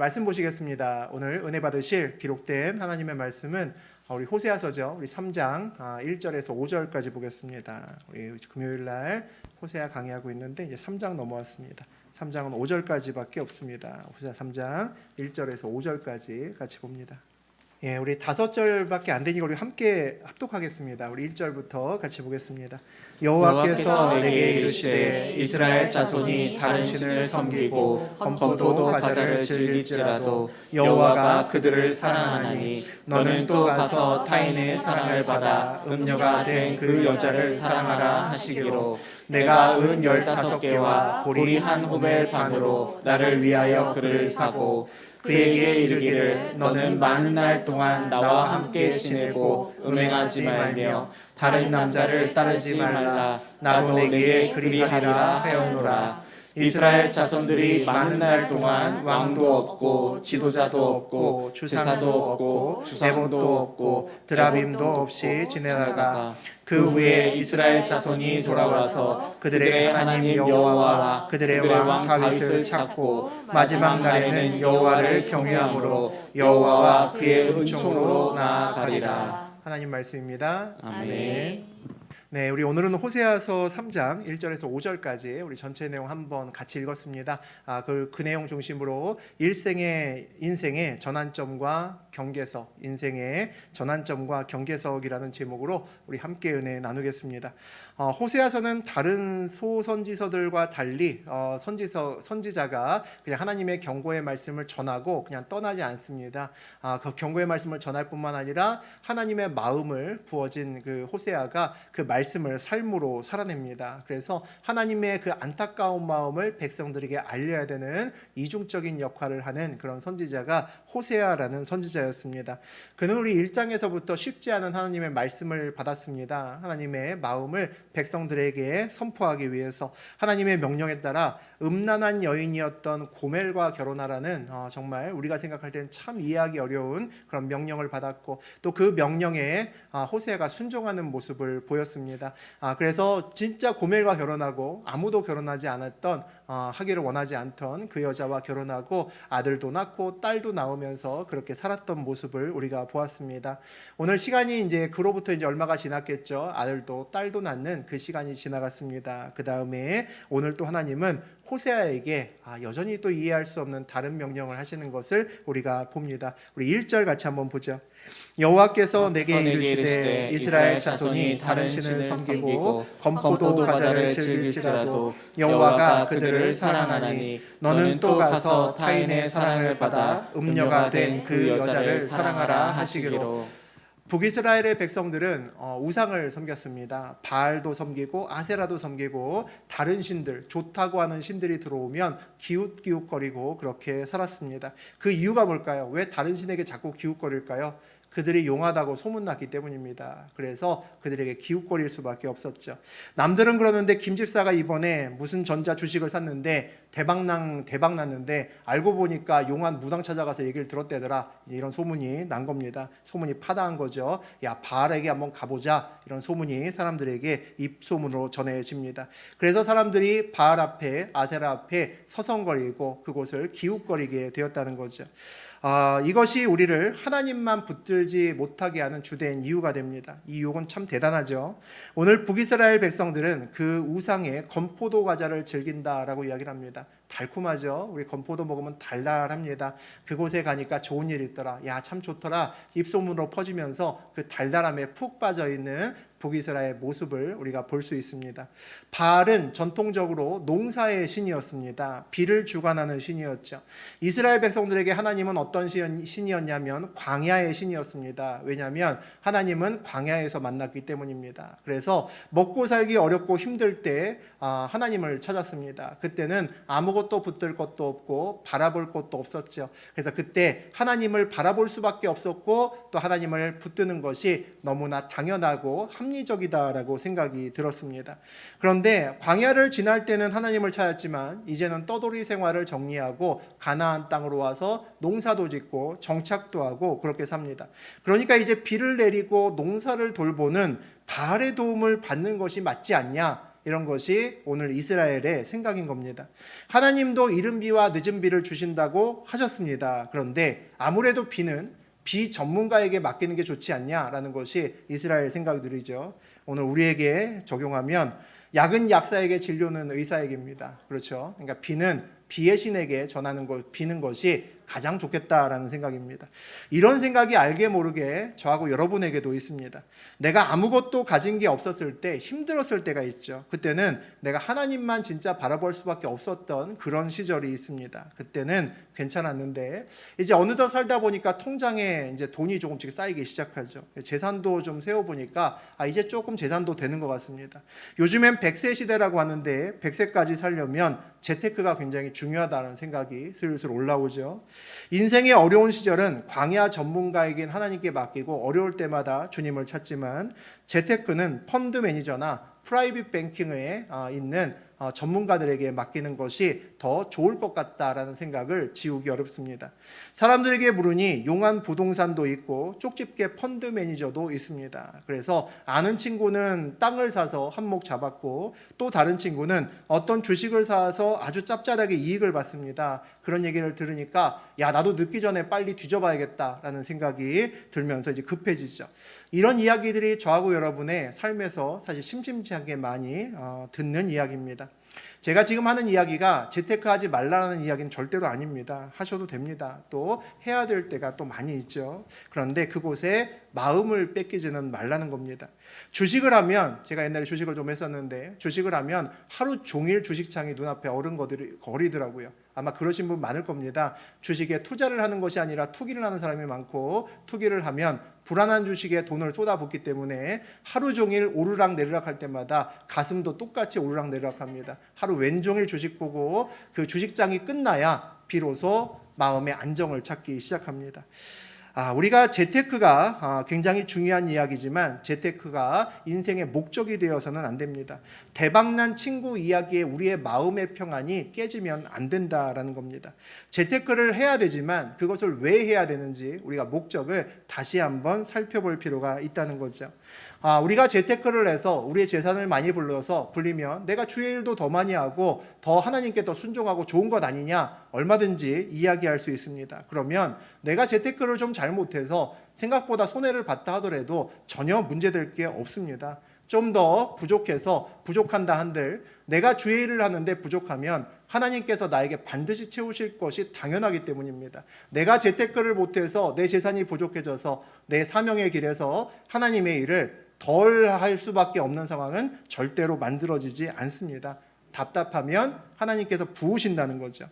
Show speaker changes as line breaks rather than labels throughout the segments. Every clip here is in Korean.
말씀 보시겠습니다. 오늘 은혜 받으실 기록된 하나님의 말씀은 우리 호세아서죠. 우리 3장 1절에서 5절까지 보겠습니다. 우리 금요일 날 호세아 강의하고 있는데 이제 3장 넘어왔습니다. 3장은 5절까지밖에 없습니다. 호세아 3장 1절에서 5절까지 같이 봅니다. 예, 우리 5절밖에 안 되니까 우리 함께 합독하겠습니다. 우리 1절부터 같이 보겠습니다. 여호와께서 내게 이르시되 이스라엘 자손이 다른 신을 섬기고 검포도 과자를 즐길지라도 여호와가 그들을 사랑하나니 너는 또 가서 타인의 사랑을 받아 음녀가 된 그 여자를 사랑하라 하시기로 내가 은 15개와 보리 한 호멜 반으로 나를 위하여 그를 사고 그에게 이르기를 너는 많은 날 동안 나와 함께 지내고 음행하지 말며 다른 남자를 따르지 말라. 나도 내게 그리하리라 하였노라. 이스라엘 자손들이 많은 날 동안 왕도 없고 지도자도 없고 제사도 없고 주상도 없고 드라빔도 없이 지내다가 그 후에 이스라엘 자손이 돌아와서 그들의 하나님 여호와와 그들의 왕 다윗을 찾고 마지막 날에는 여호와를 경외함으로 여호와와 그의 은총으로 나아가리라. 하나님 말씀입니다. 아멘. 네, 우리 오늘은 호세아서 3장 1절에서 5절까지 우리 전체 내용 한번 같이 읽었습니다. 그 내용 중심으로 인생의 전환점과 경계석, 인생의 전환점과 경계석이라는 제목으로 우리 함께 은혜 나누겠습니다. 호세아서는 다른 소선지서들과 달리 선지자가 그냥 하나님의 경고의 말씀을 전하고 그냥 떠나지 않습니다. 그 경고의 말씀을 전할 뿐만 아니라 하나님의 마음을 부어진 그 호세아가 그 말씀을 삶으로 살아냅니다. 그래서 하나님의 그 안타까운 마음을 백성들에게 알려야 되는 이중적인 역할을 하는 그런 선지자가 호세아라는 선지자였습니다. 그는 우리 1장에서부터 쉽지 않은 하나님의 말씀을 받았습니다. 하나님의 마음을 백성들에게 선포하기 위해서 하나님의 명령에 따라 음란한 여인이었던 고멜과 결혼하라는 정말 우리가 생각할 때는 참 이해하기 어려운 그런 명령을 받았고 또 그 명령에 호세아가 순종하는 모습을 보였습니다. 그래서 진짜 고멜과 결혼하고 아무도 결혼하지 않았던 하기를 원하지 않던 그 여자와 결혼하고 아들도 낳고 딸도 낳으면서 그렇게 살았던 모습을 우리가 보았습니다. 오늘 시간이 이제 그로부터 이제 얼마가 지났겠죠. 아들도 딸도 낳는 그 시간이 지나갔습니다. 그 다음에 오늘 또 하나님은 호세아에게 여전히 또 이해할 수 없는 다른 명령을 하시는 것을 우리가 봅니다. 우리 1절 같이 한번 보죠. 여호와께서 내게 이르시되 이스라엘 자손이 다른 신을 섬기고 검포도 과자를 즐길지라도 여호와가 그들을 사랑하나니 너는 또 가서 타인의 사랑을 받아 음녀가 된 그 여자를 사랑하라 하시기로. 북이스라엘의 백성들은 우상을 섬겼습니다. 바알도 섬기고 아세라도 섬기고 다른 신들, 좋다고 하는 신들이 들어오면 기웃기웃거리고 그렇게 살았습니다. 그 이유가 뭘까요? 왜 다른 신에게 자꾸 기웃거릴까요? 그들이 용하다고 소문났기 때문입니다. 그래서 그들에게 기웃거릴 수밖에 없었죠. 남들은 그러는데 김 집사가 이번에 무슨 전자 주식을 샀는데 대박 났는데 알고 보니까 용한 무당 찾아가서 얘기를 들었대더라. 이런 소문이 난 겁니다. 소문이 파다한 거죠. 야, 바알에게 한번 가보자. 이런 소문이 사람들에게 입소문으로 전해집니다. 그래서 사람들이 바알 앞에 아세라 앞에 서성거리고 그곳을 기웃거리게 되었다는 거죠. 이것이 우리를 하나님만 붙들지 못하게 하는 주된 이유가 됩니다. 이 유혹은 참 대단하죠. 오늘 북이스라엘 백성들은 그 우상의 건포도 과자를 즐긴다라고 이야기를 합니다. 달콤하죠. 우리 건포도 먹으면 달달합니다. 그곳에 가니까 좋은 일이 있더라. 야, 참 좋더라. 입소문으로 퍼지면서 그 달달함에 푹 빠져있는 북이스라엘의 모습을 우리가 볼 수 있습니다. 바알은 전통적으로 농사의 신이었습니다. 비를 주관하는 신이었죠. 이스라엘 백성들에게 하나님은 어떤 신이었냐면 광야의 신이었습니다. 왜냐하면 하나님은 광야에서 만났기 때문입니다. 그래서 먹고 살기 어렵고 힘들 때 하나님을 찾았습니다. 그때는 아무것도 붙들 것도 없고 바라볼 것도 없었죠. 그래서 그때 하나님을 바라볼 수밖에 없었고 또 하나님을 붙드는 것이 너무나 당연하고 합리적이다라고 생각이 들었습니다. 그런데 광야를 지날 때는 하나님을 찾았지만 이제는 떠돌이 생활을 정리하고 가나안 땅으로 와서 농사도 짓고 정착도 하고 그렇게 삽니다. 그러니까 이제 비를 내리고 농사를 돌보는 바알의 도움을 받는 것이 맞지 않냐? 이런 것이 오늘 이스라엘의 생각인 겁니다. 하나님도 이른 비와 늦은 비를 주신다고 하셨습니다. 그런데 아무래도 비는 비전문가에게 맡기는 게 좋지 않냐라는 것이 이스라엘 생각들이죠. 오늘 우리에게 적용하면 약은 약사에게, 진료는 의사에게입니다. 그렇죠. 그러니까 비는 비의 신에게 전하는 것, 비는 것이 가장 좋겠다라는 생각입니다. 이런 생각이 알게 모르게 저하고 여러분에게도 있습니다. 내가 아무것도 가진 게 없었을 때, 힘들었을 때가 있죠. 그때는 내가 하나님만 진짜 바라볼 수밖에 없었던 그런 시절이 있습니다. 그때는 괜찮았는데 이제 어느덧 살다 보니까 통장에 이제 돈이 조금씩 쌓이기 시작하죠. 재산도 좀 세워보니까 이제 조금 재산도 되는 것 같습니다. 요즘엔 100세 시대라고 하는데 100세까지 살려면 재테크가 굉장히 중요하다는 생각이 슬슬 올라오죠. 인생의 어려운 시절은 광야 전문가에겐 하나님께 맡기고 어려울 때마다 주님을 찾지만 재테크는 펀드 매니저나 프라이빗 뱅킹에 있는 전문가들에게 맡기는 것이 더 좋을 것 같다라는 생각을 지우기 어렵습니다. 사람들에게 물으니 용한 부동산도 있고 쪽집게 펀드 매니저도 있습니다. 그래서 아는 친구는 땅을 사서 한몫 잡았고 또 다른 친구는 어떤 주식을 사서 아주 짭짤하게 이익을 받습니다. 그런 얘기를 들으니까 야, 나도 늦기 전에 빨리 뒤져봐야겠다라는 생각이 들면서 이제 급해지죠. 이런 이야기들이 저하고 여러분의 삶에서 사실 심심치 않게 많이 듣는 이야기입니다. 제가 지금 하는 이야기가 재테크하지 말라는 이야기는 절대로 아닙니다. 하셔도 됩니다. 또 해야 될 때가 또 많이 있죠. 그런데 그곳에 마음을 뺏기지는 말라는 겁니다. 주식을 하면, 제가 옛날에 주식을 좀 했었는데 주식을 하면 하루 종일 주식창이 눈앞에 어른거리더라고요. 아마 그러신 분 많을 겁니다. 주식에 투자를 하는 것이 아니라 투기를 하는 사람이 많고, 투기를 하면 불안한 주식에 돈을 쏟아붓기 때문에 하루 종일 오르락 내리락 할 때마다 가슴도 똑같이 오르락 내리락 합니다. 하루 왼종일 주식 보고 그 주식장이 끝나야 비로소 마음의 안정을 찾기 시작합니다. 우리가 재테크가 굉장히 중요한 이야기지만 재테크가 인생의 목적이 되어서는 안 됩니다. 대박난 친구 이야기에 우리의 마음의 평안이 깨지면 안 된다라는 겁니다. 재테크를 해야 되지만 그것을 왜 해야 되는지 우리가 목적을 다시 한번 살펴볼 필요가 있다는 거죠. 우리가 재테크를 해서 우리의 재산을 많이 불리면 내가 주의 일도 더 많이 하고 더 하나님께 더 순종하고 좋은 것 아니냐, 얼마든지 이야기할 수 있습니다. 그러면 내가 재테크를 좀 잘못해서 생각보다 손해를 봤다 하더라도 전혀 문제될 게 없습니다. 좀 더 부족해서 부족한다 한들 내가 주의 일을 하는데 부족하면 하나님께서 나에게 반드시 채우실 것이 당연하기 때문입니다. 내가 재테크를 못해서 내 재산이 부족해져서 내 사명의 길에서 하나님의 일을 덜 할 수밖에 없는 상황은 절대로 만들어지지 않습니다. 답답하면 하나님께서 부으신다는 거죠.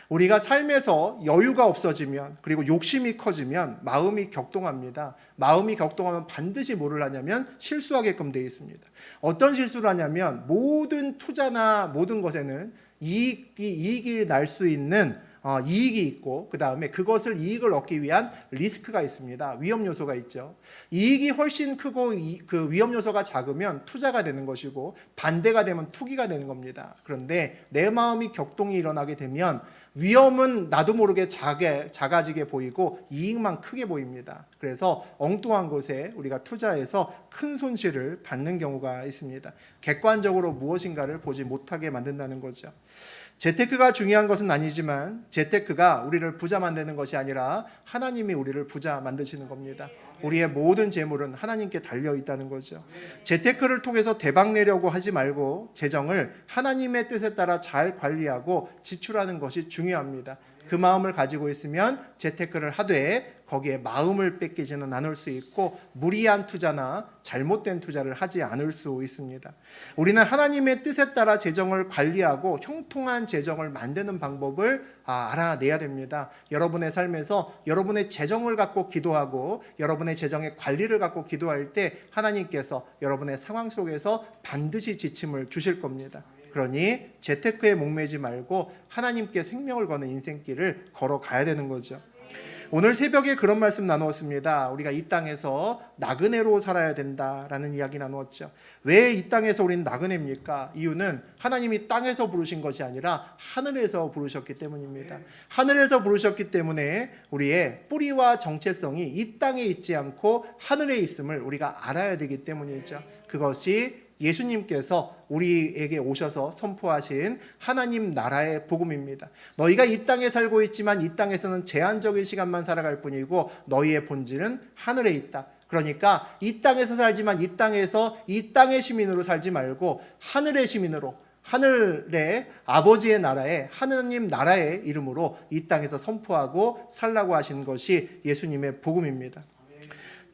우리가 삶에서 여유가 없어지면, 그리고 욕심이 커지면 마음이 격동합니다. 마음이 격동하면 반드시 뭐를 하냐면 실수하게끔 되어 있습니다. 어떤 실수를 하냐면 모든 투자나 모든 것에는 이익이 날 수 있는 이익이 있고, 그 다음에 그것을 이익을 얻기 위한 리스크가 있습니다. 위험 요소가 있죠. 이익이 훨씬 크고 그 위험 요소가 작으면 투자가 되는 것이고, 반대가 되면 투기가 되는 겁니다. 그런데 내 마음이 격동이 일어나게 되면 위험은 나도 모르게 작아지게 보이고 이익만 크게 보입니다. 그래서 엉뚱한 곳에 우리가 투자해서 큰 손실을 받는 경우가 있습니다. 객관적으로 무엇인가를 보지 못하게 만든다는 거죠. 재테크가 중요한 것은 아니지만 재테크가 우리를 부자 만드는 것이 아니라 하나님이 우리를 부자 만드시는 겁니다. 우리의 모든 재물은 하나님께 달려 있다는 거죠. 재테크를 통해서 대박 내려고 하지 말고 재정을 하나님의 뜻에 따라 잘 관리하고 지출하는 것이 중요합니다. 그 마음을 가지고 있으면 재테크를 하되 거기에 마음을 뺏기지는 않을 수 있고 무리한 투자나 잘못된 투자를 하지 않을 수 있습니다. 우리는 하나님의 뜻에 따라 재정을 관리하고 형통한 재정을 만드는 방법을 알아내야 됩니다. 여러분의 삶에서 여러분의 재정을 갖고 기도하고 여러분의 재정의 관리를 갖고 기도할 때 하나님께서 여러분의 상황 속에서 반드시 지침을 주실 겁니다. 그러니 재테크에 목매지 말고 하나님께 생명을 거는 인생길을 걸어가야 되는 거죠. 오늘 새벽에 그런 말씀 나누었습니다. 우리가 이 땅에서 나그네로 살아야 된다라는 이야기 나누었죠. 왜 이 땅에서 우리는 나그네입니까? 이유는 하나님이 땅에서 부르신 것이 아니라 하늘에서 부르셨기 때문입니다. 하늘에서 부르셨기 때문에 우리의 뿌리와 정체성이 이 땅에 있지 않고 하늘에 있음을 우리가 알아야 되기 때문이죠. 그것이 예수님께서 우리에게 오셔서 선포하신 하나님 나라의 복음입니다. 너희가 이 땅에 살고 있지만 이 땅에서는 제한적인 시간만 살아갈 뿐이고 너희의 본질은 하늘에 있다. 그러니까 이 땅에서 살지만 이 땅에서 이 땅의 시민으로 살지 말고 하늘의 시민으로, 하늘의 아버지의 나라에, 하느님 나라의 이름으로 이 땅에서 선포하고 살라고 하신 것이 예수님의 복음입니다.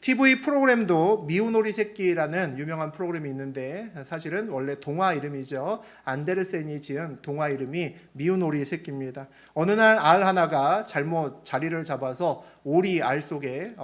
TV 프로그램도 미운 오리 새끼라는 유명한 프로그램이 있는데 사실은 원래 동화 이름이죠. 안데르센이 지은 동화 이름이 미운 오리 새끼입니다. 어느 날 알 하나가 잘못 자리를 잡아서 오리 알 속에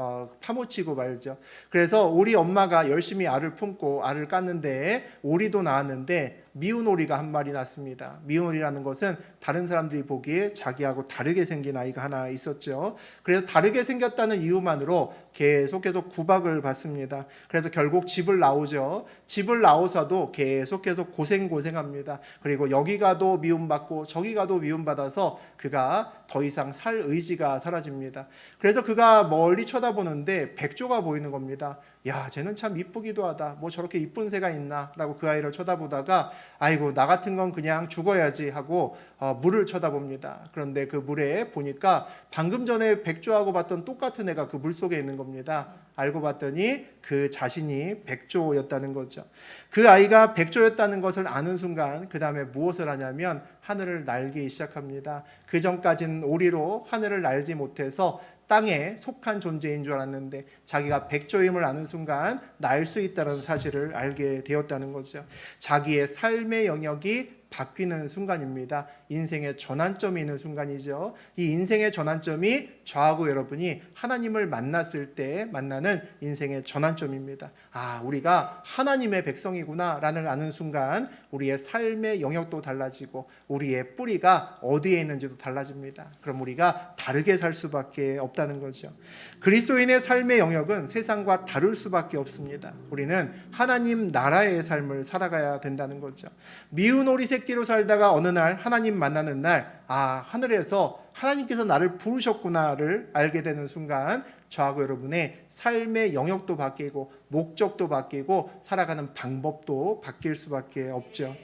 파묻히고 말죠. 그래서 오리 엄마가 열심히 알을 품고 알을 깠는데 오리도 나왔는데 미운 오리가 한 마리 났습니다. 미운 오리라는 것은 다른 사람들이 보기에 자기하고 다르게 생긴 아이가 하나 있었죠. 그래서 다르게 생겼다는 이유만으로 계속해서 구박을 받습니다. 그래서 결국 집을 나오죠. 집을 나오서도 계속해서 고생합니다. 그리고 여기 가도 미움받고 저기 가도 미움받아서 그가 더 이상 살 의지가 사라집니다. 그래서 그가 멀리 쳐다보는데 백조가 보이는 겁니다. 야, 쟤는 참 이쁘기도 하다. 뭐 저렇게 이쁜 새가 있나? 라고 그 아이를 쳐다보다가 아이고 나 같은 건 그냥 죽어야지 하고 물을 쳐다봅니다. 그런데 그 물에 보니까 방금 전에 백조하고 봤던 똑같은 애가 그 물 속에 있는 겁니다. 알고 봤더니 그 자신이 백조였다는 거죠. 그 아이가 백조였다는 것을 아는 순간 그 다음에 무엇을 하냐면 하늘을 날기 시작합니다. 그 전까지는 오리로 하늘을 날지 못해서 땅에 속한 존재인 줄 알았는데 자기가 백조임을 아는 순간 날 수 있다는 사실을 알게 되었다는 거죠. 자기의 삶의 영역이 바뀌는 순간입니다. 인생의 전환점이 있는 순간이죠. 이 인생의 전환점이 저하고 여러분이 하나님을 만났을 때 만나는 인생의 전환점입니다. 아, 우리가 하나님의 백성이구나 라는 아는 순간 우리의 삶의 영역도 달라지고 우리의 뿌리가 어디에 있는지도 달라집니다. 그럼 우리가 다르게 살 수밖에 없다는 거죠. 그리스도인의 삶의 영역은 세상과 다를 수밖에 없습니다. 우리는 하나님 나라의 삶을 살아가야 된다는 거죠. 미운 오리 새끼로 살다가 어느 날 하나님 만나는 날, 아, 하늘에서 하나님께서 나를 부르셨구나를 알게 되는 순간 저하고 여러분의 삶의 영역도 바뀌고 목적도 바뀌고 살아가는 방법도 바뀔 수밖에 없죠.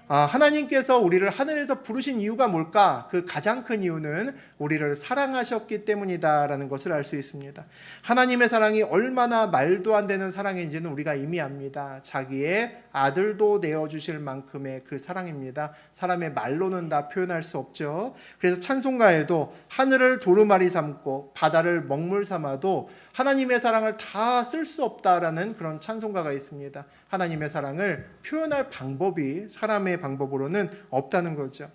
하나님께서 우리를 하늘에서 부르신 이유가 뭘까? 그 가장 큰 이유는 우리를 사랑하셨기 때문이다라는 것을 알 수 있습니다. 하나님의 사랑이 얼마나 말도 안 되는 사랑인지는 우리가 이미 압니다. 자기의 아들도 내어주실 만큼의 그 사랑입니다. 사람의 말로는 다 표현할 수 없죠. 그래서 찬송가에도 하늘을 도루마리 삼고 바다를 먹물 삼아도 하나님의 사랑을 다 쓸 수 없다라는 그런 찬송가가 있습니다. 하나님의 사랑을 표현할 방법이 사람의 방법으로는 없다는 거죠.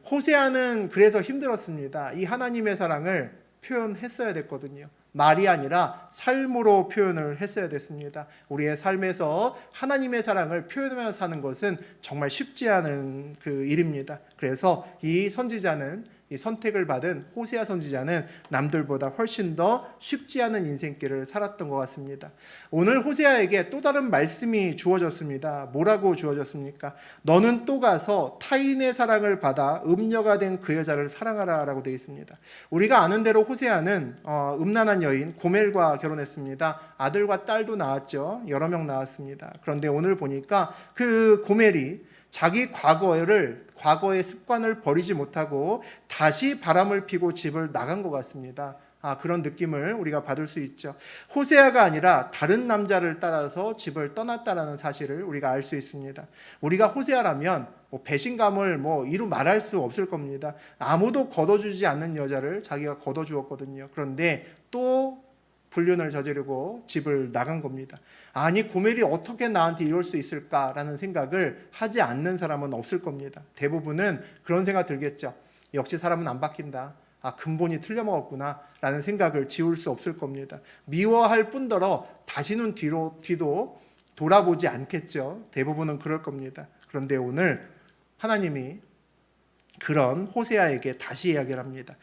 호세아는 그래서 힘들었습니다. 이 하나님의 사랑을 표현했어야 됐거든요. 말이 아니라 삶으로 표현을 했어야 됐습니다. 우리의 삶에서 하나님의 사랑을 표현하며 사는 것은 정말 쉽지 않은 그 일입니다. 그래서 이 선지자는 이 선택을 받은 호세아 선지자는 남들보다 훨씬 더 쉽지 않은 인생길을 살았던 것 같습니다. 오늘 호세아에게 또 다른 말씀이 주어졌습니다. 뭐라고 주어졌습니까? 너는 또 가서 타인의 사랑을 받아 음녀가 된 그 여자를 사랑하라 라고 되어 있습니다. 우리가 아는 대로 호세아는 음란한 여인 고멜과 결혼했습니다. 아들과 딸도 낳았죠. 여러 명 낳았습니다. 그런데 오늘 보니까 그 고멜이 자기 과거의 습관을 버리지 못하고 다시 바람을 피고 집을 나간 것 같습니다. 그런 느낌을 우리가 받을 수 있죠. 호세아가 아니라 다른 남자를 따라서 집을 떠났다는 사실을 우리가 알 수 있습니다. 우리가 호세아라면 배신감을 이루 말할 수 없을 겁니다. 아무도 걷어주지 않는 여자를 자기가 걷어주었거든요. 그런데 또 불륜을 저지르고 집을 나간 겁니다. 아니, 고멜이 어떻게 나한테 이럴 수 있을까라는 생각을 하지 않는 사람은 없을 겁니다. 대부분은 그런 생각 들겠죠. 역시 사람은 안 바뀐다. 근본이 틀려먹었구나 라는 생각을 지울 수 없을 겁니다. 미워할 뿐더러 다시는 뒤도 돌아보지 않겠죠. 대부분은 그럴 겁니다. 그런데 오늘 하나님이 그런 호세아에게 다시 이야기를 합니다.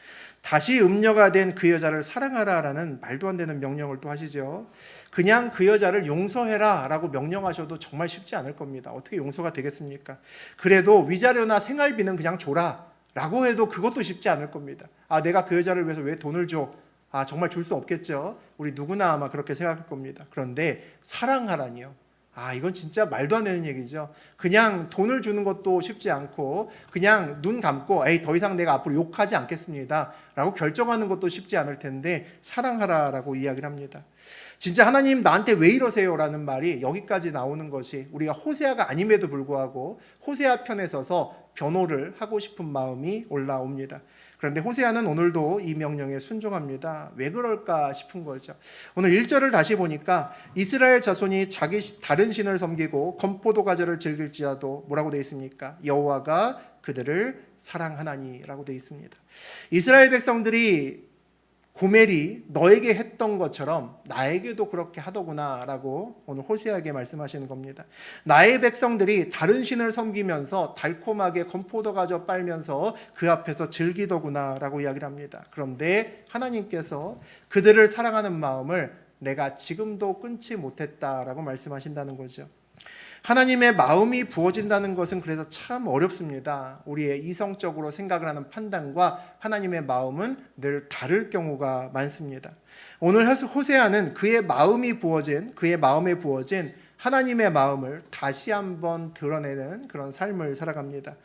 다시 음녀가 된 그 여자를 사랑하라라는 말도 안 되는 명령을 또 하시죠. 그냥 그 여자를 용서해라 라고 명령하셔도 정말 쉽지 않을 겁니다. 어떻게 용서가 되겠습니까? 그래도 위자료나 생활비는 그냥 줘라 라고 해도 그것도 쉽지 않을 겁니다. 내가 그 여자를 위해서 왜 돈을 줘? 정말 줄 수 없겠죠. 우리 누구나 아마 그렇게 생각할 겁니다. 그런데 사랑하라니요. 이건 진짜 말도 안 되는 얘기죠. 그냥 돈을 주는 것도 쉽지 않고 그냥 눈 감고 더 이상 내가 앞으로 욕하지 않겠습니다 라고 결정하는 것도 쉽지 않을 텐데 사랑하라라고 이야기를 합니다. 진짜 하나님 나한테 왜 이러세요? 라는 말이 여기까지 나오는 것이 우리가 호세아가 아님에도 불구하고 호세아 편에 서서 변호를 하고 싶은 마음이 올라옵니다. 그런데 호세아는 오늘도 이 명령에 순종합니다. 왜 그럴까 싶은 거죠. 오늘 1절을 다시 보니까 이스라엘 자손이 자기 다른 신을 섬기고 건포도 과자를 즐길지라도 뭐라고 되어 있습니까? 여호와가 그들을 사랑하나니라고 되어 있습니다. 이스라엘 백성들이 고멜이 너에게 했던 것처럼 나에게도 그렇게 하더구나라고 오늘 호세아에게 말씀하시는 겁니다. 나의 백성들이 다른 신을 섬기면서 달콤하게 건포도 과자 빨면서 그 앞에서 즐기더구나라고 이야기를 합니다. 그런데 하나님께서 그들을 사랑하는 마음을 내가 지금도 끊지 못했다라고 말씀하신다는 거죠. 하나님의 마음이 부어진다는 것은 그래서 참 어렵습니다. 우리의 이성적으로 생각을 하는 판단과 하나님의 마음은 늘 다를 경우가 많습니다. 오늘 호세아는 그의 마음에 부어진 하나님의 마음을 다시 한번 드러내는 그런 삶을 살아갑니다.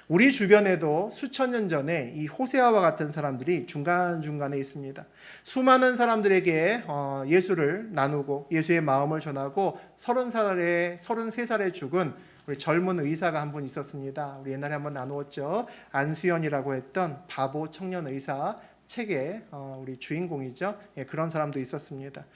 우리 주변에도 수천 년 전에 이 호세아와 같은 사람들이 중간중간에 있습니다. 수많은 사람들에게 예수를 나누고 예수의 마음을 전하고 33살에 죽은 우리 젊은 의사가 한 분 있었습니다. 우리 옛날에 한번 나누었죠. 안수연이라고 했던 바보 청년 의사 책의 우리 주인공이죠. 그런 사람도 있었습니다.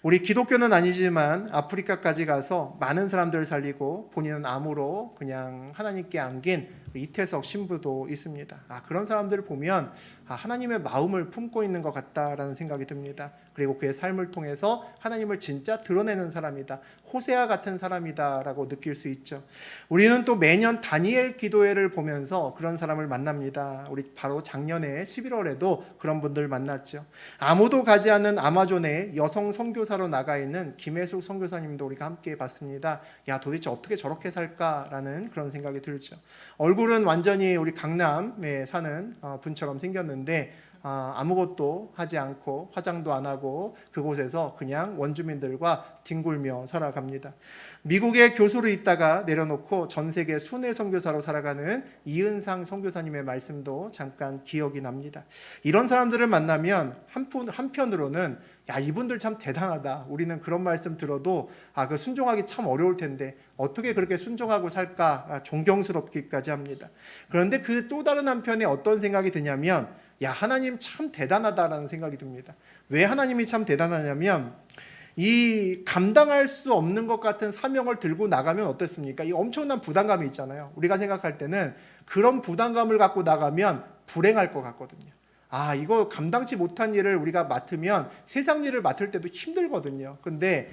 우리 기독교는 아니지만 아프리카까지 가서 많은 사람들을 살리고 본인은 암으로 그냥 하나님께 안긴 이태석 신부도 있습니다. 그런 사람들을 보면 하나님의 마음을 품고 있는 것 같다라는 생각이 듭니다. 그리고 그의 삶을 통해서 하나님을 진짜 드러내는 사람이다. 호세아 같은 사람이다라고 느낄 수 있죠. 우리는 또 매년 다니엘 기도회를 보면서 그런 사람을 만납니다. 우리 바로 작년에 11월에도 그런 분들 만났죠. 아무도 가지 않는 아마존에 여성 선교사로 나가 있는 김혜숙 선교사님도 우리가 함께 봤습니다. 도대체 어떻게 저렇게 살까라는 그런 생각이 들죠. 얼굴은 완전히 우리 강남에 사는 분처럼 생겼는데 아무것도 하지 않고 화장도 안 하고 그곳에서 그냥 원주민들과 뒹굴며 살아갑니다. 미국에 교수로 있다가 내려놓고 전 세계 순회 선교사로 살아가는 이은상 선교사님의 말씀도 잠깐 기억이 납니다. 이런 사람들을 만나면 한편으로는 이분들 참 대단하다. 우리는 그런 말씀 들어도 그 순종하기 참 어려울 텐데 어떻게 그렇게 순종하고 살까 존경스럽기까지 합니다. 그런데 그 또 다른 한편에 어떤 생각이 드냐면 하나님 참 대단하다라는 생각이 듭니다. 왜 하나님이 참 대단하냐면 이 감당할 수 없는 것 같은 사명을 들고 나가면 어떻습니까? 이 엄청난 부담감이 있잖아요. 우리가 생각할 때는 그런 부담감을 갖고 나가면 불행할 것 같거든요. 이거 감당치 못한 일을 우리가 맡으면 세상 일을 맡을 때도 힘들거든요. 근데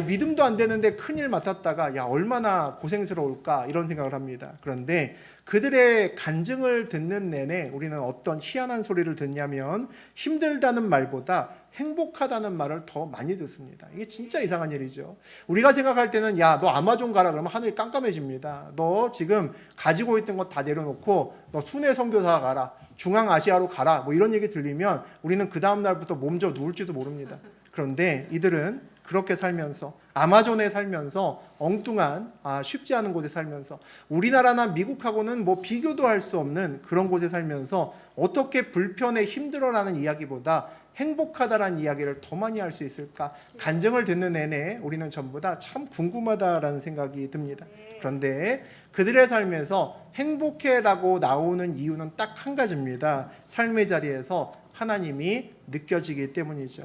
믿음도 안 되는데 큰일 맡았다가 얼마나 고생스러울까 이런 생각을 합니다. 그런데 그들의 간증을 듣는 내내 우리는 어떤 희한한 소리를 듣냐면 힘들다는 말보다 행복하다는 말을 더 많이 듣습니다. 이게 진짜 이상한 일이죠. 우리가 생각할 때는 너 아마존 가라 그러면 하늘이 깜깜해집니다. 너 지금 가지고 있던 거 다 내려놓고 너 순회 선교사 가라. 중앙아시아로 가라. 뭐 이런 얘기 들리면 우리는 그 다음 날부터 몸져 누울지도 모릅니다. 그런데 이들은 그렇게 살면서 아마존에 살면서 엉뚱한 쉽지 않은 곳에 살면서 우리나라나 미국하고는 뭐 비교도 할 수 없는 그런 곳에 살면서 어떻게 불편해 힘들어라는 이야기보다 행복하다라는 이야기를 더 많이 할 수 있을까? 간증을 듣는 내내 우리는 전부 다 참 궁금하다라는 생각이 듭니다. 그런데 그들의 삶에서 행복해라고 나오는 이유는 딱 한 가지입니다. 삶의 자리에서 하나님이 느껴지기 때문이죠.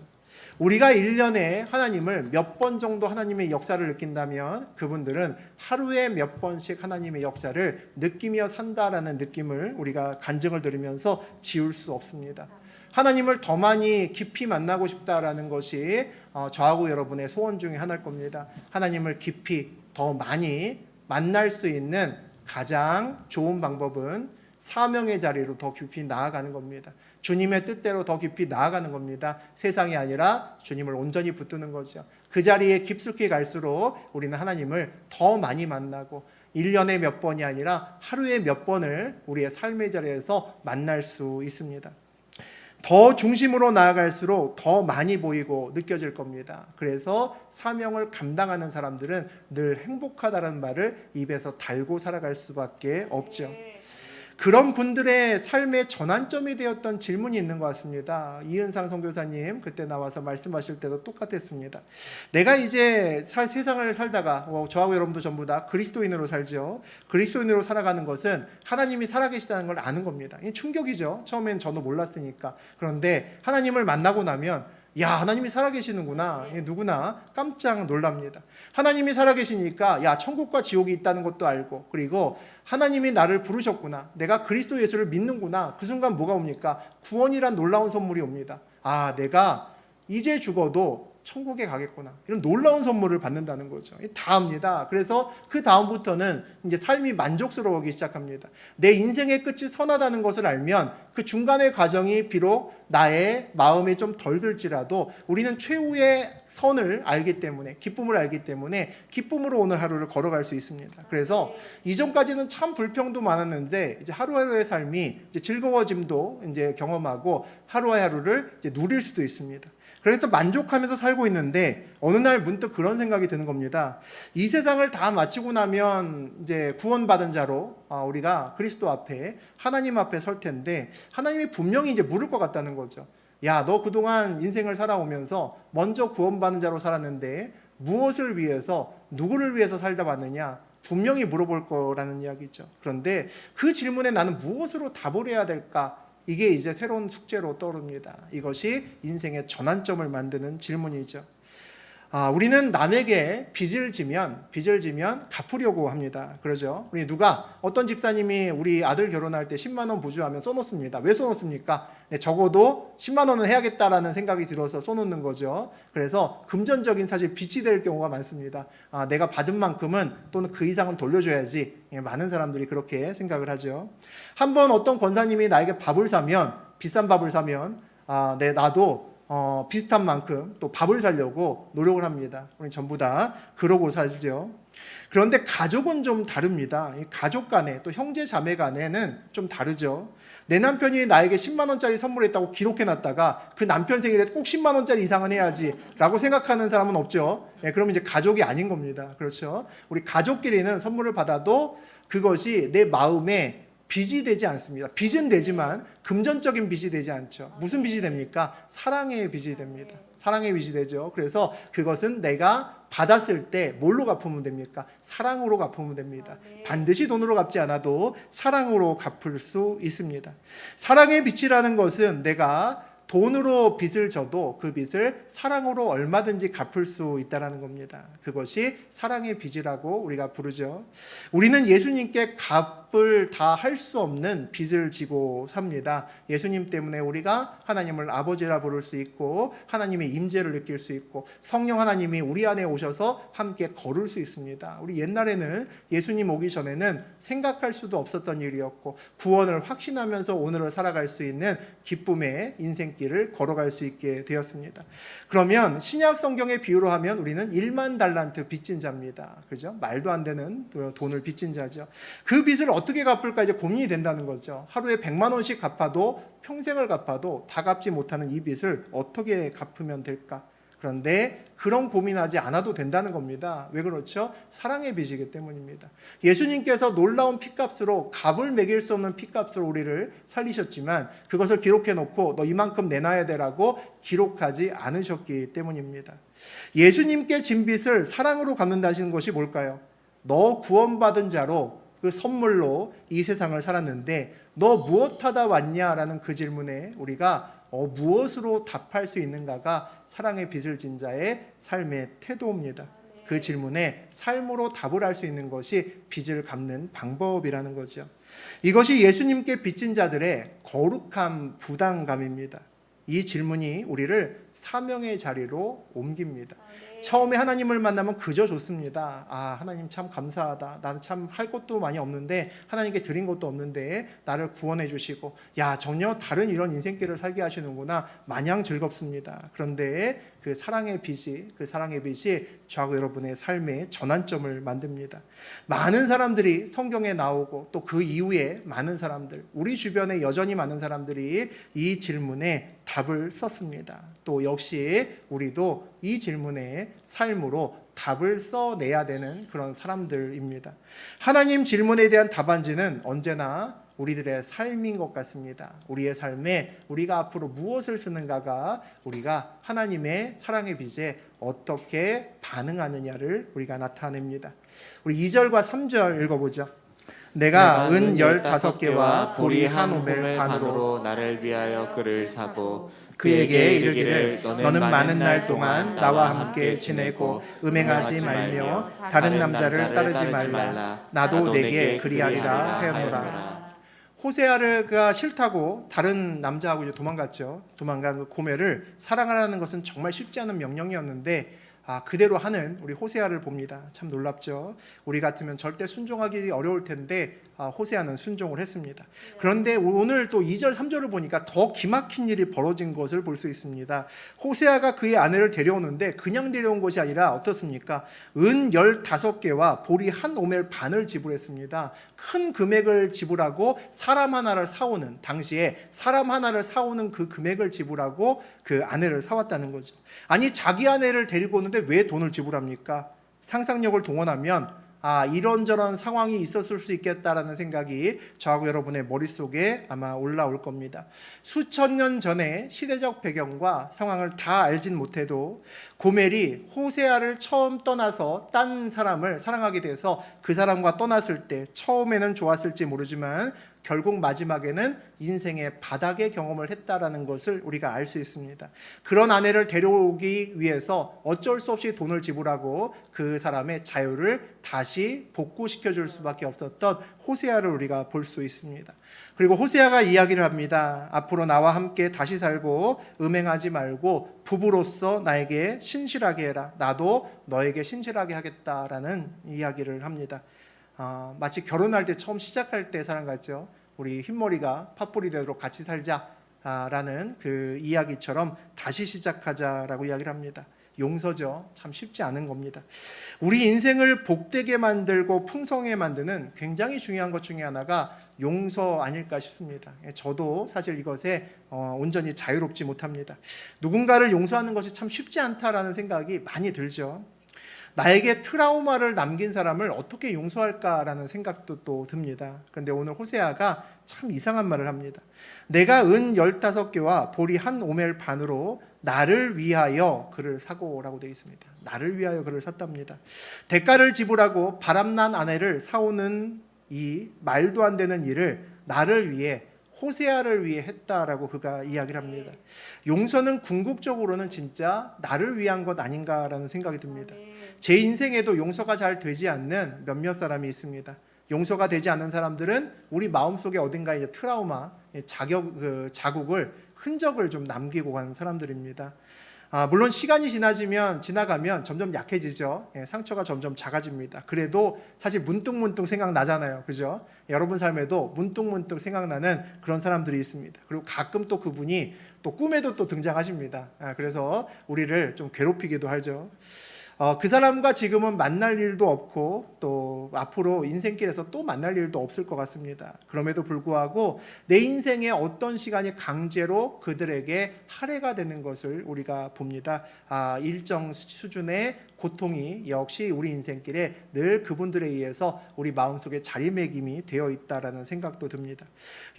우리가 1년에 하나님을 몇 번 정도 하나님의 역사를 느낀다면 그분들은 하루에 몇 번씩 하나님의 역사를 느끼며 산다라는 느낌을 우리가 간증을 들으면서 지울 수 없습니다. 하나님을 더 많이 깊이 만나고 싶다라는 것이 저하고 여러분의 소원 중에 하나일 겁니다. 하나님을 깊이 더 많이 만날 수 있는 가장 좋은 방법은 사명의 자리로 더 깊이 나아가는 겁니다. 주님의 뜻대로 더 깊이 나아가는 겁니다. 세상이 아니라 주님을 온전히 붙드는 거죠. 그 자리에 깊숙이 갈수록 우리는 하나님을 더 많이 만나고 1년에 몇 번이 아니라 하루에 몇 번을 우리의 삶의 자리에서 만날 수 있습니다. 더 중심으로 나아갈수록 더 많이 보이고 느껴질 겁니다. 그래서 사명을 감당하는 사람들은 늘 행복하다는 말을 입에서 달고 살아갈 수밖에 없죠. 그런 분들의 삶의 전환점이 되었던 질문이 있는 것 같습니다. 이은상 선교사님 그때 나와서 말씀하실 때도 똑같았습니다. 내가 이제 세상을 살다가 저하고 여러분도 전부 다 그리스도인으로 살죠. 그리스도인으로 살아가는 것은 하나님이 살아계시다는 걸 아는 겁니다. 이 충격이죠. 처음엔 저도 몰랐으니까. 그런데 하나님을 만나고 나면 야, 하나님이 살아계시는구나. 누구나 깜짝 놀랍니다. 하나님이 살아계시니까 야, 천국과 지옥이 있다는 것도 알고, 그리고 하나님이 나를 부르셨구나. 내가 그리스도 예수를 믿는구나. 그 순간 뭐가 옵니까? 구원이란 놀라운 선물이 옵니다. 아, 내가 이제 죽어도 천국에 가겠구나. 이런 놀라운 선물을 받는다는 거죠. 다 압니다. 그래서 그 다음부터는 이제 삶이 만족스러워지기 시작합니다. 내 인생의 끝이 선하다는 것을 알면 그 중간의 과정이 비록 나의 마음에 좀 덜 들지라도 우리는 최후의 선을 알기 때문에, 기쁨을 알기 때문에 기쁨으로 오늘 하루를 걸어갈 수 있습니다. 그래서 이전까지는 참 불평도 많았는데 이제 하루하루의 삶이 이제 즐거워짐도 이제 경험하고 하루하루를 이제 누릴 수도 있습니다. 그래서 만족하면서 살고 있는데 어느 날 문득 그런 생각이 드는 겁니다. 이 세상을 다 마치고 나면 이제 구원받은 자로 우리가 그리스도 앞에, 하나님 앞에 설 텐데 하나님이 분명히 이제 물을 것 같다는 거죠. 야, 너 그동안 인생을 살아오면서 먼저 구원받은 자로 살았는데 무엇을 위해서, 누구를 위해서 살다 왔느냐? 분명히 물어볼 거라는 이야기죠. 그런데 그 질문에 나는 무엇으로 답을 해야 될까? 이게 이제 새로운 숙제로 떠오릅니다. 이것이 인생의 전환점을 만드는 질문이죠. 우리는 남에게 빚을 지면 갚으려고 합니다. 그러죠. 우리 어떤 집사님이 우리 아들 결혼할 때 10만 원 부주하면 써놓습니다. 왜 써놓습니까? 적어도 10만 원은 해야겠다라는 생각이 들어서 써놓는 거죠. 그래서 금전적인 사실 빚이 될 경우가 많습니다. 내가 받은 만큼은 또는 그 이상은 돌려줘야지. 많은 사람들이 그렇게 생각을 하죠. 한번 어떤 권사님이 나에게 밥을 사면, 비싼 밥을 사면 나도 비슷한 만큼 또 밥을 사려고 노력을 합니다. 우리 전부 다 그러고 살죠. 그런데 가족은 좀 다릅니다. 가족 간에 또 형제 자매 간에는 좀 다르죠. 내 남편이 나에게 10만 원짜리 선물했다고 기록해놨다가 그 남편 생일에 꼭 10만 원짜리 이상은 해야지 라고 생각하는 사람은 없죠. 그러면 이제 가족이 아닌 겁니다. 그렇죠. 우리 가족끼리는 선물을 받아도 그것이 내 마음에 빚이 되지 않습니다. 빚은 되지만 금전적인 빚이 되지 않죠. 무슨 빚이 됩니까? 사랑의 빚이 됩니다. 사랑의 빚이 되죠. 그래서 그것은 내가 받았을 때 뭘로 갚으면 됩니까? 사랑으로 갚으면 됩니다. 반드시 돈으로 갚지 않아도 사랑으로 갚을 수 있습니다. 사랑의 빚이라는 것은 내가 돈으로 빚을 져도 그 빚을 사랑으로 얼마든지 갚을 수 있다는 겁니다. 그것이 사랑의 빚이라고 우리가 부르죠. 우리는 예수님께 값을 다 할 수 없는 빚을 지고 삽니다. 예수님 때문에 우리가 하나님을 아버지라 부를 수 있고 하나님의 임재를 느낄 수 있고 성령 하나님이 우리 안에 오셔서 함께 걸을 수 있습니다. 우리 옛날에는 예수님 오기 전에는 생각할 수도 없었던 일이었고 구원을 확신하면서 오늘을 살아갈 수 있는 기쁨의 인생길을 걸어갈 수 있게 되었습니다. 그러면 신약 성경의 비유로 하면 우리는 1만 달란트 빚진 자입니다. 그죠? 말도 안 되는 돈을 빚진 자죠. 그 빚을 어떻게 갚을까 이제 고민이 된다는 거죠. 하루에 100만 원씩 갚아도 평생을 갚아도 다 갚지 못하는 이 빚을 어떻게 갚으면 될까? 그런데 그런 고민하지 않아도 된다는 겁니다. 왜 그렇죠? 사랑의 빚이기 때문입니다. 예수님께서 놀라운 핏값으로 값을 매길 수 없는 핏값으로 우리를 살리셨지만 그것을 기록해 놓고 너 이만큼 내놔야 되라고 기록하지 않으셨기 때문입니다. 예수님께 진 빚을 사랑으로 갚는다는 것이 뭘까요? 너 구원받은 자로 그 선물로 이 세상을 살았는데 너 무엇하다 왔냐라는 그 질문에 우리가 무엇으로 답할 수 있는가가 사랑의 빚을 진 자의 삶의 태도입니다. 그 질문에 삶으로 답을 할 수 있는 것이 빚을 갚는 방법이라는 거죠. 이것이 예수님께 빚진 자들의 거룩한 부담감입니다. 이 질문이 우리를 사명의 자리로 옮깁니다.
네.
처음에 하나님을 만나면 그저 좋습니다. 아, 하나님 참 감사하다. 나는 참 할 것도 많이 없는데, 하나님께 드린 것도 없는데 나를 구원해 주시고, 야, 전혀 다른 이런 인생길을 살게 하시는구나. 마냥 즐겁습니다. 그런데 그 사랑의 빛이 저하고 여러분의 삶의 전환점을 만듭니다. 많은 사람들이 성경에 나오고 또 그 이후에 많은 사람들, 우리 주변에 여전히 많은 사람들이 이 질문에 답을 썼습니다. 또 역시 우리도 이 질문에 삶으로 답을 써내야 되는 그런 사람들입니다. 하나님 질문에 대한 답안지는 언제나 우리들의 삶인 것 같습니다. 우리의 삶에 우리가 앞으로 무엇을 쓰는가가 우리가 하나님의 사랑의 빛에 어떻게 반응하느냐를 우리가 나타냅니다. 우리 2절과 3절 읽어보죠. 내가 은 15개와 보리 한 오멜 반으로
나를 위하여 그를 사고
그에게 이르기를 너는 많은 날 동안 나와 함께 지내고 음행하지 말며 다른 남자를 따르지 말라. 나도 내게 그리하리라 하였노라. 호세아가 싫다고 다른 남자하고 이제 도망갔죠. 도망간 그 고멜을 사랑하라는 것은 정말 쉽지 않은 명령이었는데 그대로 하는 우리 호세아를 봅니다. 참 놀랍죠. 우리 같으면 절대 순종하기 어려울 텐데 호세아는 순종을 했습니다. 그런데 오늘 또 2절 3절을 보니까 더 기막힌 일이 벌어진 것을 볼 수 있습니다. 호세아가 그의 아내를 데려오는데 그냥 데려온 것이 아니라 어떻습니까? 은 15개와 보리 한 오멜 반을 지불했습니다. 큰 금액을 지불하고 사람 하나를 사오는, 당시에 사람 하나를 사오는 그 금액을 지불하고 그 아내를 사왔다는 거죠. 아니, 자기 아내를 데리고 오는데 왜 돈을 지불합니까? 상상력을 동원하면 이런저런 상황이 있었을 수 있겠다라는 생각이 저하고 여러분의 머릿속에 아마 올라올 겁니다. 수천 년 전에 시대적 배경과 상황을 다 알진 못해도 고멜이 호세아를 처음 떠나서 딴 사람을 사랑하게 돼서 그 사람과 떠났을 때 처음에는 좋았을지 모르지만 결국 마지막에는 인생의 바닥의 경험을 했다라는 것을 우리가 알 수 있습니다. 그런 아내를 데려오기 위해서 어쩔 수 없이 돈을 지불하고 그 사람의 자유를 다시 복구시켜 줄 수밖에 없었던 호세아를 우리가 볼 수 있습니다. 그리고 호세아가 이야기를 합니다. 앞으로 나와 함께 다시 살고 음행하지 말고 부부로서 나에게 신실하게 해라. 나도 너에게 신실하게 하겠다라는 이야기를 합니다. 마치 결혼할 때 처음 시작할 때 사람 같죠. 우리 흰머리가 팥불이 되도록 같이 살자라는 그 이야기처럼 다시 시작하자라고 이야기를 합니다. 용서죠. 참 쉽지 않은 겁니다. 우리 인생을 복되게 만들고 풍성하게 만드는 굉장히 중요한 것 중에 하나가 용서 아닐까 싶습니다. 저도 사실 이것에 온전히 자유롭지 못합니다. 누군가를 용서하는 것이 참 쉽지 않다라는 생각이 많이 들죠. 나에게 트라우마를 남긴 사람을 어떻게 용서할까라는 생각도 또 듭니다. 그런데 오늘 호세아가 참 이상한 말을 합니다. 내가 은 15개와 보리 한 오멜 반으로 나를 위하여 그를 사고라고 되어 있습니다. 나를 위하여 그를 샀답니다. 대가를 지불하고 바람난 아내를 사오는 이 말도 안 되는 일을 나를 위해, 호세아를 위해 했다라고 그가 이야기를 합니다. 용서는 궁극적으로는 진짜 나를 위한 것 아닌가라는 생각이 듭니다. 제 인생에도 용서가 잘 되지 않는 몇몇 사람이 있습니다. 용서가 되지 않는 사람들은 우리 마음속에 어딘가에 이제 트라우마, 자국을, 흔적을 좀 남기고 가는 사람들입니다. 물론 시간이 지나가면 점점 약해지죠. 상처가 점점 작아집니다. 그래도 사실 문득문득 생각나잖아요. 그죠? 여러분 삶에도 문득문득 생각나는 그런 사람들이 있습니다. 그리고 가끔 또 그분이 또 꿈에도 또 등장하십니다. 그래서 우리를 좀 괴롭히기도 하죠. 그 사람과 지금은 만날 일도 없고 또 앞으로 인생길에서 또 만날 일도 없을 것 같습니다. 그럼에도 불구하고 내 인생의 어떤 시간이 강제로 그들에게 할애가 되는 것을 우리가 봅니다. 일정 수준의 고통이 역시 우리 인생길에 늘 그분들에 의해서 우리 마음속에 자리매김이 되어 있다라는 생각도 듭니다.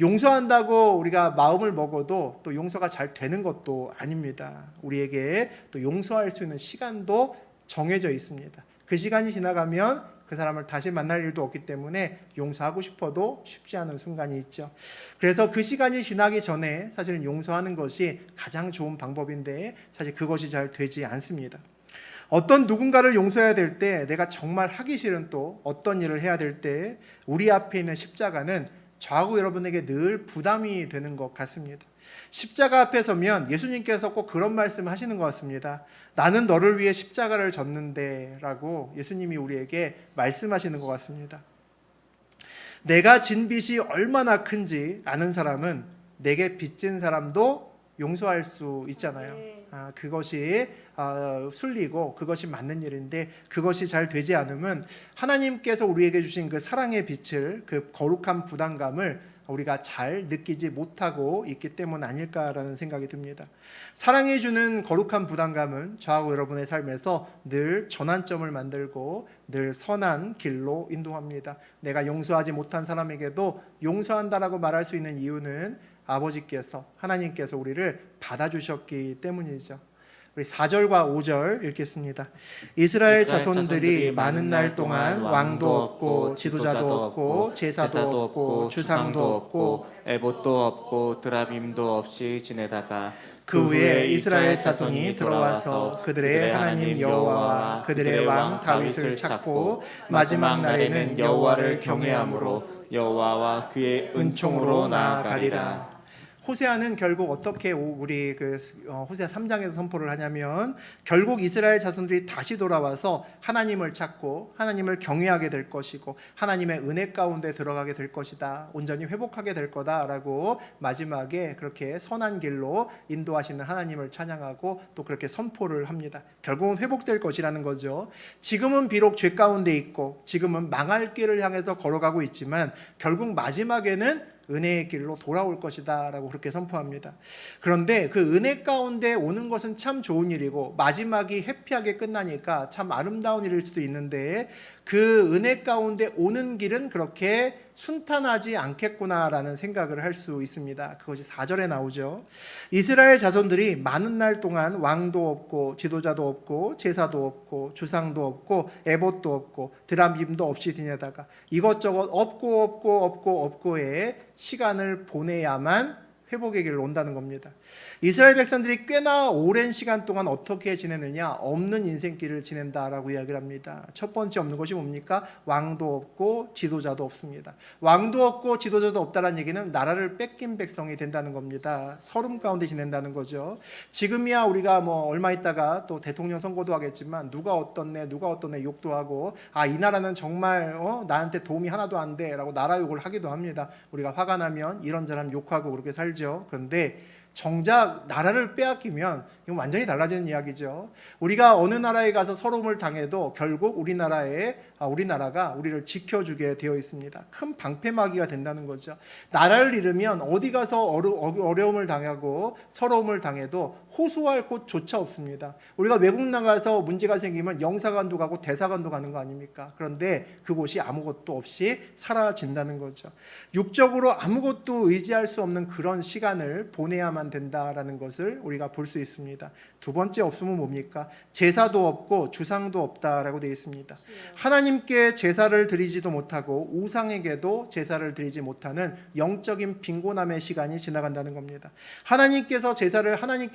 용서한다고 우리가 마음을 먹어도 또 용서가 잘 되는 것도 아닙니다. 우리에게 또 용서할 수 있는 시간도 정해져 있습니다. 그 시간이 지나가면 그 사람을 다시 만날 일도 없기 때문에 용서하고 싶어도 쉽지 않은 순간이 있죠. 그래서 그 시간이 지나기 전에 사실은 용서하는 것이 가장 좋은 방법인데 사실 그것이 잘 되지 않습니다. 어떤 누군가를 용서해야 될 때, 내가 정말 하기 싫은 또 어떤 일을 해야 될 때 우리 앞에 있는 십자가는 저하고 여러분에게 늘 부담이 되는 것 같습니다. 십자가 앞에 서면 예수님께서 꼭 그런 말씀을 하시는 것 같습니다. 나는 너를 위해 십자가를 졌는데 라고 예수님이 우리에게 말씀하시는 것 같습니다. 내가 진 빚이 얼마나 큰지 아는 사람은 내게 빚진 사람도 용서할 수 있잖아요. 그것이 순리고 그것이 맞는 일인데 그것이 잘 되지 않으면 하나님께서 우리에게 주신 그 사랑의 빛을, 그 거룩한 부담감을 우리가 잘 느끼지 못하고 있기 때문 아닐까라는 생각이 듭니다. 사랑이 주는 거룩한 부담감은 저하고 여러분의 삶에서 늘 전환점을 만들고 늘 선한 길로 인도합니다. 내가 용서하지 못한 사람에게도 용서한다라고 말할 수 있는 이유는 아버지께서, 하나님께서 우리를 받아주셨기 때문이죠. 우리 4절과 5절 읽겠습니다. 이스라엘 자손들이 많은 날 동안 왕도 없고 지도자도 없고 제사도 없고 주상도 없고
에봇도 없고 드라빔도 없이 지내다가
그 후에 이스라엘 자손이 돌아와서 그들의 하나님 여호와와 그들의 왕 다윗을 찾고 마지막 날에는 여호와를 경외함으로
여호와와 그의 은총으로 나아가리라.
호세아는 결국 어떻게 우리 호세아 3장에서 선포를 하냐면 결국 이스라엘 자손들이 다시 돌아와서 하나님을 찾고 하나님을 경외하게 될 것이고 하나님의 은혜 가운데 들어가게 될 것이다. 온전히 회복하게 될 거다라고 마지막에 그렇게 선한 길로 인도하시는 하나님을 찬양하고 또 그렇게 선포를 합니다. 결국은 회복될 것이라는 거죠. 지금은 비록 죄 가운데 있고 지금은 망할 길을 향해서 걸어가고 있지만 결국 마지막에는 은혜의 길로 돌아올 것이다 라고 그렇게 선포합니다. 그런데 그 은혜 가운데 오는 것은 참 좋은 일이고 마지막이 해피하게 끝나니까 참 아름다운 일일 수도 있는데 그 은혜 가운데 오는 길은 그렇게 순탄하지 않겠구나라는 생각을 할 수 있습니다. 그것이 4절에 나오죠. 이스라엘 자손들이 많은 날 동안 왕도 없고 지도자도 없고 제사도 없고 주상도 없고 에봇도 없고 드라빔도 없이 지내다가 이것저것 없고의 시간을 보내야만 회복의 길로 온다는 겁니다. 이스라엘 백성들이 꽤나 오랜 시간 동안 어떻게 지내느냐? 없는 인생길을 지낸다라고 이야기를 합니다. 첫 번째 없는 것이 뭡니까? 왕도 없고 지도자도 없습니다. 왕도 없고 지도자도 없다는 얘기는 나라를 뺏긴 백성이 된다는 겁니다. 서름 가운데 지낸다는 거죠. 지금이야 우리가 얼마 있다가 또 대통령 선거도 하겠지만 누가 어떻네 욕도 하고 이 나라는 정말 나한테 도움이 하나도 안 돼라고 나라 욕을 하기도 합니다. 우리가 화가 나면 이런저런 욕하고 그렇게 살죠. 그런데 정작 나라를 빼앗기면 이건 완전히 달라지는 이야기죠. 우리가 어느 나라에 가서 서러움을 당해도 결국 우리나라가 우리를 지켜주게 되어 있습니다. 큰 방패막이가 된다는 거죠. 나라를 잃으면 어디 가서 어려움을 당하고 서러움을 당해도 호소할 곳조차 없습니다. 우리가 외국 나가서 문제가 생기면 영사관도 가고 대사관도 가는 거 아닙니까? 그런데 그곳이 아무것도 없이 사라진다는 거죠. 육적으로 아무것도 의지할 수 없는 그런 시간을 보내야만 된다라는 것을 우리가 볼 수 있습니다. 두 번째 없으면 뭡니까? 제사도 없고 주상도 없다라고 되어 있습니다. 하나님께 제사를 드리지도 못하고 우상에게도 제사를 드리지 못하는 영적인 빈곤함의 시간이 지나간다는 겁니다. 하나님께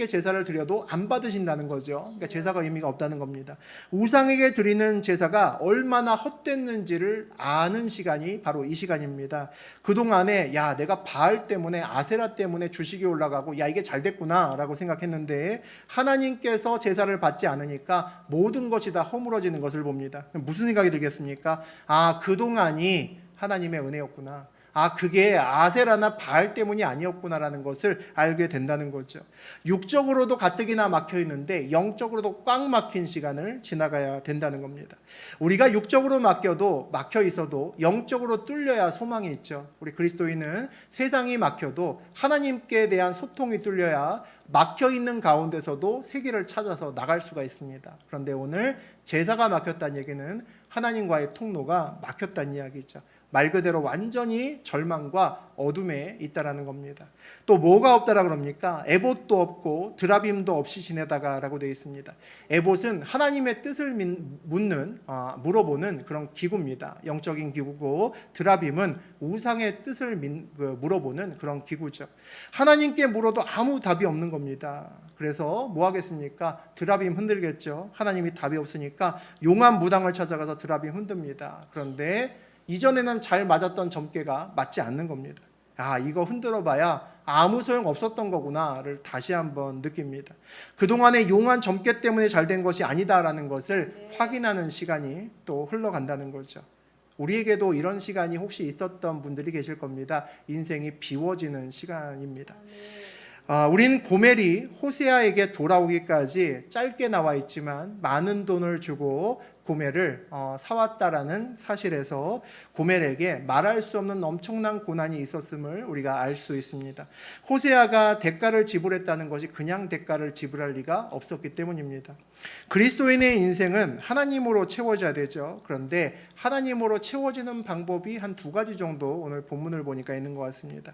제사를 드려도 안 받으신다는 거죠. 그러니까 제사가 의미가 없다는 겁니다. 우상에게 드리는 제사가 얼마나 헛됐는지를 아는 시간이 바로 이 시간입니다. 그동안에 내가 바알 때문에 아세라 때문에 주식이 올라가고 이게 잘 됐구나라고 생각했는데 하나님께서 제사를 받지 않으니까 모든 것이 다 허물어지는 것을 봅니다. 무슨 생각이 들겠습니까? 그동안이 하나님의 은혜였구나. 그게 아세라나 바알 때문이 아니었구나라는 것을 알게 된다는 거죠. 육적으로도 가뜩이나 막혀 있는데 영적으로도 꽉 막힌 시간을 지나가야 된다는 겁니다. 우리가 육적으로 막혀 있어도 영적으로 뚫려야 소망이 있죠. 우리 그리스도인은 세상이 막혀도 하나님께 대한 소통이 뚫려야 막혀 있는 가운데서도 세계를 찾아서 나갈 수가 있습니다. 그런데 오늘 제사가 막혔다는 얘기는 하나님과의 통로가 막혔다는 이야기죠. 말 그대로 완전히 절망과 어둠에 있다라는 겁니다. 또 뭐가 없다라 그럽니까? 에봇도 없고 드라빔도 없이 지내다가라고 되어 있습니다. 에봇은 하나님의 뜻을 물어보는 그런 기구입니다. 영적인 기구고 드라빔은 우상의 뜻을 물어보는 그런 기구죠. 하나님께 물어도 아무 답이 없는 겁니다. 그래서 뭐 하겠습니까? 드라빔 흔들겠죠. 하나님이 답이 없으니까 용암 무당을 찾아가서 드라빔 흔듭니다. 그런데 이전에는 잘 맞았던 점괘가 맞지 않는 겁니다. 이거 흔들어 봐야 아무 소용 없었던 거구나를 다시 한번 느낍니다. 그동안의 용한 점괘 때문에 잘 된 것이 아니다라는 것을 확인하는 시간이 또 흘러간다는 거죠. 우리에게도 이런 시간이 혹시 있었던 분들이 계실 겁니다. 인생이 비워지는 시간입니다. 우린 고멜이 호세아에게 돌아오기까지 짧게 나와 있지만 많은 돈을 주고 고멜을 사왔다라는 사실에서 고멜에게 말할 수 없는 엄청난 고난이 있었음을 우리가 알 수 있습니다. 호세아가 대가를 지불했다는 것이 그냥 대가를 지불할 리가 없었기 때문입니다. 그리스도인의 인생은 하나님으로 채워져야 되죠. 그런데 하나님으로 채워지는 방법이 한 두 가지 정도 오늘 본문을 보니까 있는 것 같습니다.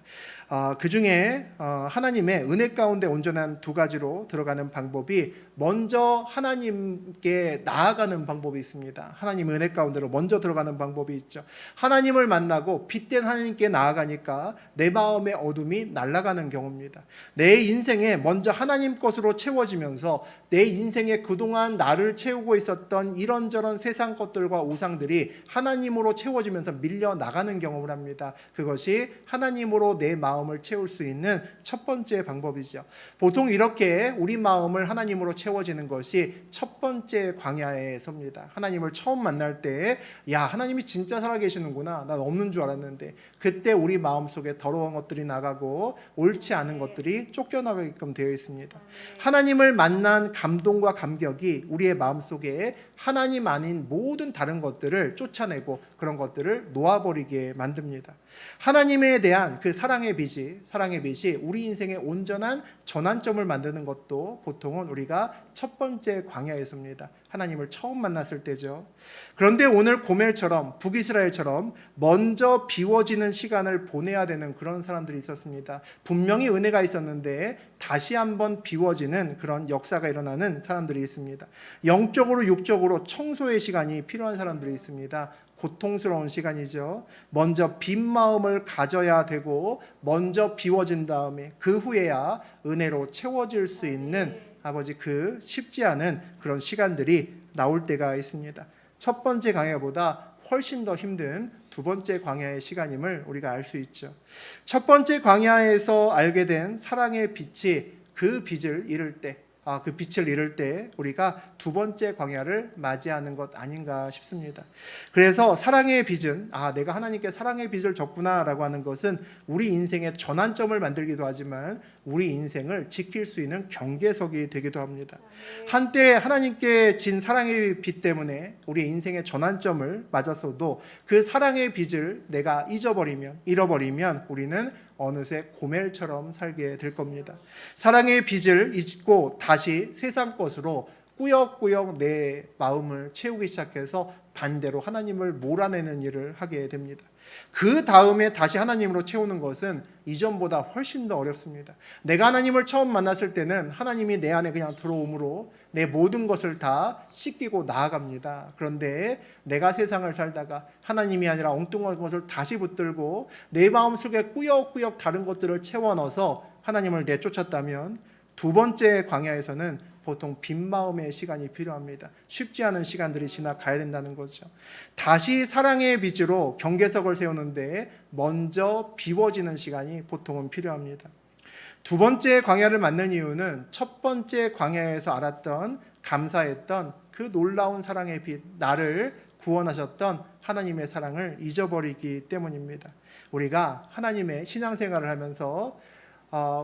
그 중에 하나님의 은혜 가운데 온전한 두 가지로 들어가는 방법이 먼저 하나님께 나아가는 방법이 있습니다. 하나님 은혜 가운데로 먼저 들어가는 방법이 있죠. 하나님을 만나고 빛된 하나님께 나아가니까 내 마음의 어둠이 날아가는 경우입니다. 내 인생에 먼저 하나님 것으로 채워지면서 내 인생에 그동안 나를 채우고 있었던 이런저런 세상 것들과 우상들이 하나님으로 채워지면서 밀려나가는 경험을 합니다. 그것이 하나님으로 내 마음을 채울 수 있는 첫 번째 방법이죠. 보통 이렇게 우리 마음을 하나님으로 채워지는 것이 첫 번째 광야에서입니다. 하나님을 처음 만날 때 야, 하나님이 진짜 살아계시는구나. 난 없는 줄 알았는데 그때 우리 마음속에 더러운 것들이 나가고 옳지 않은 것들이 쫓겨나가게끔 되어 있습니다. 하나님을 만난 감동과 감격이 우리의 마음속에 하나님 아닌 모든 다른 것들을 쫓아내고 그런 것들을 놓아버리게 만듭니다. 하나님에 대한 그 사랑의 빛이 우리 인생의 온전한 전환점을 만드는 것도 보통은 우리가 첫 번째 광야에서입니다. 하나님을 처음 만났을 때죠. 그런데 오늘 고멜처럼 북이스라엘처럼 먼저 비워지는 시간을 보내야 되는 그런 사람들이 있었습니다. 분명히 은혜가 있었는데 다시 한번 비워지는 그런 역사가 일어나는 사람들이 있습니다. 영적으로 육적으로 청소의 시간이 필요한 사람들이 있습니다. 고통스러운 시간이죠. 먼저 빈 마음을 가져야 되고 먼저 비워진 다음에 그 후에야 은혜로 채워질 수 있는 아버지 그 쉽지 않은 그런 시간들이 나올 때가 있습니다. 첫 번째 광야보다 훨씬 더 힘든 두 번째 광야의 시간임을 우리가 알 수 있죠. 첫 번째 광야에서 알게 된 사랑의 빛이 그 빛을 잃을 때 우리가 두 번째 광야를 맞이하는 것 아닌가 싶습니다. 그래서 사랑의 빛은 내가 하나님께 사랑의 빛을 줬구나라고 하는 것은 우리 인생의 전환점을 만들기도 하지만 우리 인생을 지킬 수 있는 경계석이 되기도 합니다. 한때 하나님께 진 사랑의 빛 때문에 우리 인생의 전환점을 맞았어도 그 사랑의 빛을 내가 잃어버리면 우리는 어느새 고멜처럼 살게 될 겁니다. 사랑의 빛을 잊고 다시 세상 것으로 꾸역꾸역 내 마음을 채우기 시작해서 반대로 하나님을 몰아내는 일을 하게 됩니다. 그 다음에 다시 하나님으로 채우는 것은 이전보다 훨씬 더 어렵습니다. 내가 하나님을 처음 만났을 때는 하나님이 내 안에 그냥 들어오므로 내 모든 것을 다 씻기고 나아갑니다. 그런데 내가 세상을 살다가 하나님이 아니라 엉뚱한 것을 다시 붙들고 내 마음속에 꾸역꾸역 다른 것들을 채워 넣어서 하나님을 내쫓았다면 두 번째 광야에서는 보통 빈 마음의 시간이 필요합니다. 쉽지 않은 시간들이 지나가야 된다는 거죠. 다시 사랑의 빛으로 경계석을 세우는데 먼저 비워지는 시간이 보통은 필요합니다. 두 번째 광야를 맞는 이유는 첫 번째 광야에서 알았던 감사했던 그 놀라운 사랑의 빛, 나를 구원하셨던 하나님의 사랑을 잊어버리기 때문입니다. 우리가 하나님의 신앙생활을 하면서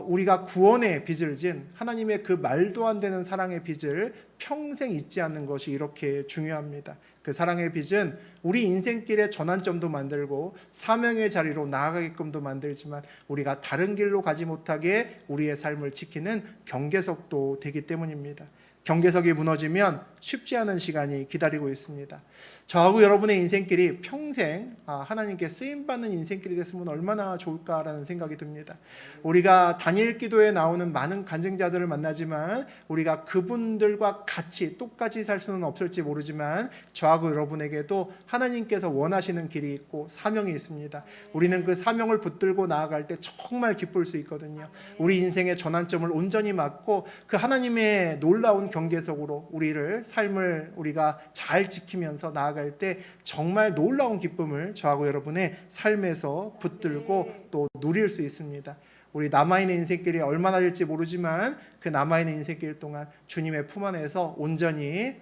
우리가 구원의 빚을 진 하나님의 그 말도 안 되는 사랑의 빚을 평생 잊지 않는 것이 이렇게 중요합니다. 그 사랑의 빚은 우리 인생길의 전환점도 만들고 사명의 자리로 나아가게끔도 만들지만 우리가 다른 길로 가지 못하게 우리의 삶을 지키는 경계석도 되기 때문입니다. 경계석이 무너지면 쉽지 않은 시간이 기다리고 있습니다. 저하고 여러분의 인생길이 평생 하나님께 쓰임받는 인생길이 됐으면 얼마나 좋을까라는 생각이 듭니다. 우리가 단일 기도에 나오는 많은 간증자들을 만나지만 우리가 그분들과 같이 똑같이 살 수는 없을지 모르지만 저하고 여러분에게도 하나님께서 원하시는 길이 있고 사명이 있습니다. 우리는 그 사명을 붙들고 나아갈 때 정말 기쁠 수 있거든요. 우리 인생의 전환점을 온전히 맞고 그 하나님의 놀라운 경계석으로 우리를 삶을 우리가 잘 지키면서 나아갈 때 정말 놀라운 기쁨을 저하고 여러분의 삶에서 붙들고 또 누릴 수 있습니다. 우리 남아있는 인생길이 얼마나 될지 모르지만 그 남아있는 인생길 동안 주님의 품 안에서 온전히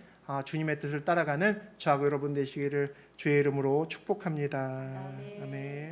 주님의 뜻을 따라가는 저하고 여러분 되시기를 주의 이름으로 축복합니다. 아멘.